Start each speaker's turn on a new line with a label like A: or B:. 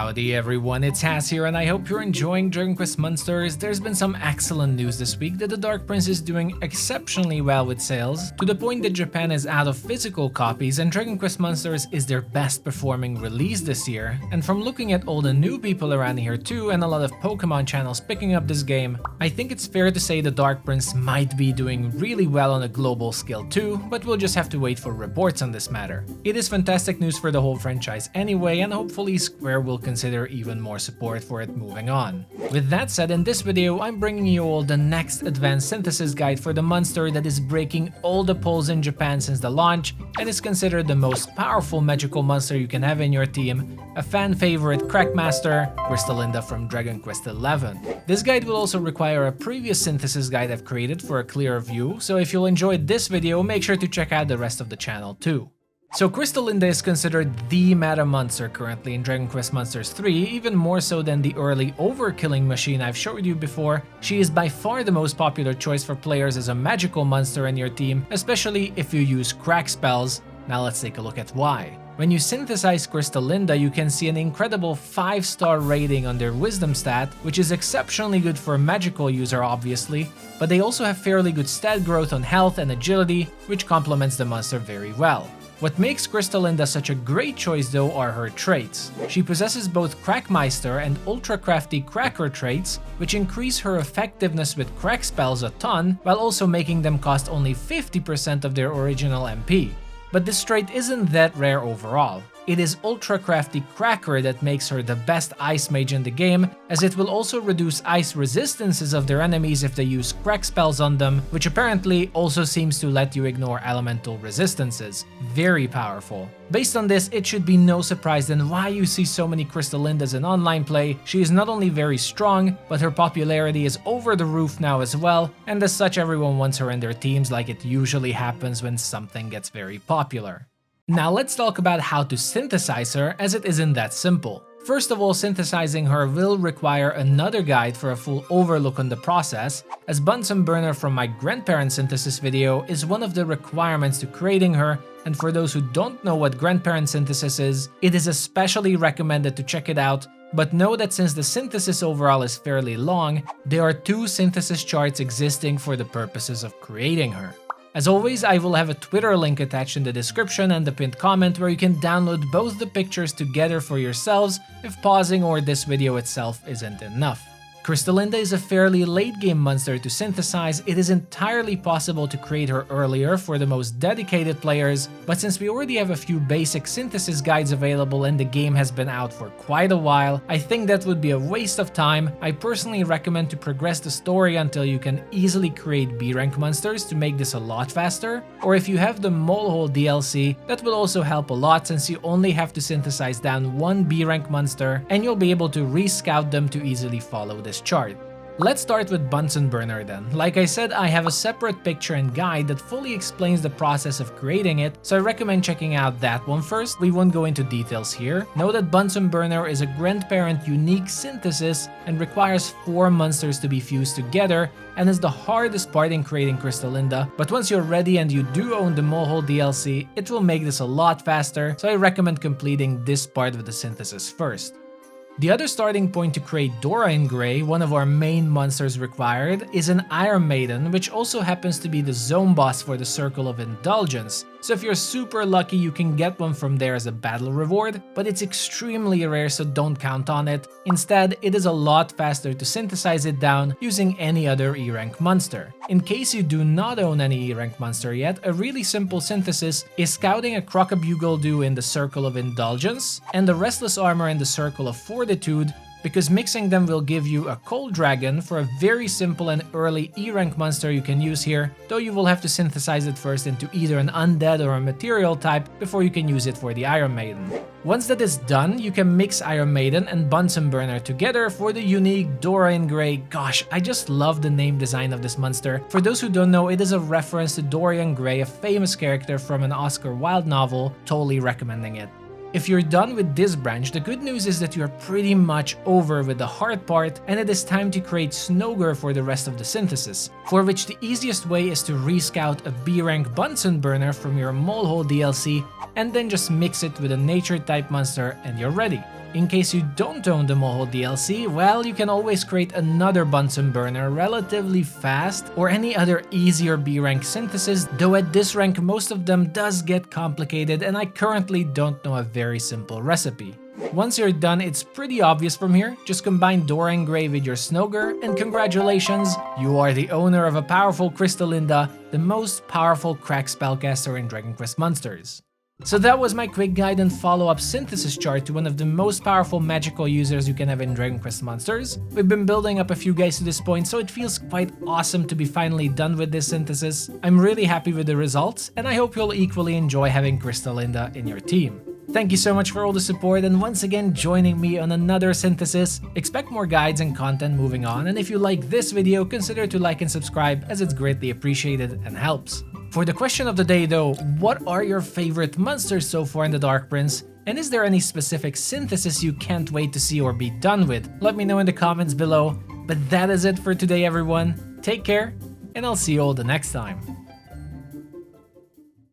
A: Howdy everyone, it's Haz here and I hope you're enjoying Dragon Quest Monsters. There's been some excellent news this week that the Dark Prince is doing exceptionally well with sales, to the point that Japan is out of physical copies and Dragon Quest Monsters is their best performing release this year. And from looking at all the new people around here too and a lot of Pokemon channels picking up this game, I think it's fair to say the Dark Prince might be doing really well on a global scale too, but we'll just have to wait for reports on this matter. It is fantastic news for the whole franchise anyway, and hopefully Square will consider even more support for it moving on. With that said, in this video I'm bringing you all the next advanced synthesis guide for the monster that is breaking all the polls in Japan since the launch and is considered the most powerful magical monster you can have in your team, a fan favorite Crackmaster, Krystalinda from Dragon Quest XI. This guide will also require a previous synthesis guide I've created for a clearer view, so if you'll enjoy this video, make sure to check out the rest of the channel too. So Krystalinda is considered the meta monster currently in Dragon Quest Monsters 3, even more so than the early overkilling machine I've showed you before. She is by far the most popular choice for players as a magical monster in your team, especially if you use crack spells. Now let's take a look at why. When you synthesize Krystalinda, you can see an incredible 5-star rating on their wisdom stat, which is exceptionally good for a magical user obviously, but they also have fairly good stat growth on health and agility, which complements the monster very well. What makes Krystalinda such a great choice though are her traits. She possesses both Crackmeister and Ultra Crafty Cracker traits, which increase her effectiveness with crack spells a ton, while also making them cost only 50% of their original MP. But this trait isn't that rare overall. It is Ultra Crafty Cracker that makes her the best ice mage in the game, as it will also reduce ice resistances of their enemies if they use crack spells on them, which apparently also seems to let you ignore elemental resistances. Very powerful. Based on this, it should be no surprise then why you see so many Krystalindas in online play. She is not only very strong, but her popularity is over the roof now as well, and as such everyone wants her in their teams like it usually happens when something gets very popular. Now let's talk about how to synthesize her, as it isn't that simple. First of all, synthesizing her will require another guide for a full overlook on the process, as Bunsen burner from my grandparent synthesis video is one of the requirements to creating her, and for those who don't know what grandparent synthesis is, it is especially recommended to check it out, but know that since the synthesis overall is fairly long, there are 2 synthesis charts existing for the purposes of creating her. As always, I will have a Twitter link attached in the description and the pinned comment where you can download both the pictures together for yourselves if pausing or this video itself isn't enough. Krystalinda is a fairly late game monster to synthesize. It is entirely possible to create her earlier for the most dedicated players, but since we already have a few basic synthesis guides available and the game has been out for quite a while, I think that would be a waste of time. I personally recommend to progress the story until you can easily create B rank monsters to make this a lot faster, or if you have the Molehole DLC, that will also help a lot since you only have to synthesize down 1 B rank monster and you'll be able to re-scout them to easily follow this chart. Let's start with Bunsen burner then. Like I said, I have a separate picture and guide that fully explains the process of creating it, so I recommend checking out that one first. We won't go into details here. Know that Bunsen burner is a grandparent unique synthesis and requires 4 monsters to be fused together, and is the hardest part in creating Krystalinda, but once you're ready and you do own the Molehole DLC, it will make this a lot faster, so I recommend completing this part of the synthesis first. The other starting point to create Dora in Grey, one of our main monsters required, is an Iron Maiden, which also happens to be the zone boss for the Circle of Indulgence. So if you're super lucky, you can get one from there as a battle reward, but it's extremely rare, so don't count on it. Instead, it is a lot faster to synthesize it down using any other E-rank monster. In case you do not own any E-rank monster yet, a really simple synthesis is scouting a Crocobugle in the Circle of Indulgence and the Restless Armor in the Circle of Fortitude, because mixing them will give you a Cold Dragon for a very simple and early E-rank monster you can use here, though you will have to synthesize it first into either an undead or a material type before you can use it for the Iron Maiden. Once that is done, you can mix Iron Maiden and Bunsen burner together for the unique Dora in Grey. Gosh, I just love the name design of this monster. For those who don't know, it is a reference to Dorian Gray, a famous character from an Oscar Wilde novel. Totally recommending it. If you're done with this branch, the good news is that you're pretty much over with the hard part, and it is time to create Snogre for the rest of the synthesis, for which the easiest way is to re-scout a B-rank Bunsen burner from your Molehole DLC and then just mix it with a nature type monster and you're ready. In case you don't own the Moho DLC, well, you can always create another Bunsen burner relatively fast, or any other easier B rank synthesis, though at this rank most of them does get complicated and I currently don't know a very simple recipe. Once you're done, it's pretty obvious from here. Just combine Dora Engrave with your Snogger, and congratulations, you are the owner of a powerful Krystalinda, the most powerful crack spellcaster in Dragon Quest Monsters. So that was my quick guide and follow-up synthesis chart to one of the most powerful magical users you can have in Dragon Quest Monsters. We've been building up a few guys to this point, so it feels quite awesome to be finally done with this synthesis. I'm really happy with the results, and I hope you'll equally enjoy having Krystalinda in your team. Thank you so much for all the support and once again joining me on another synthesis. Expect more guides and content moving on, and if you like this video, consider to like and subscribe as it's greatly appreciated and helps. For the question of the day though, what are your favorite monsters so far in the Dark Prince? And is there any specific synthesis you can't wait to see or be done with? Let me know in the comments below. But that is it for today everyone. Take care, and I'll see you all the next time.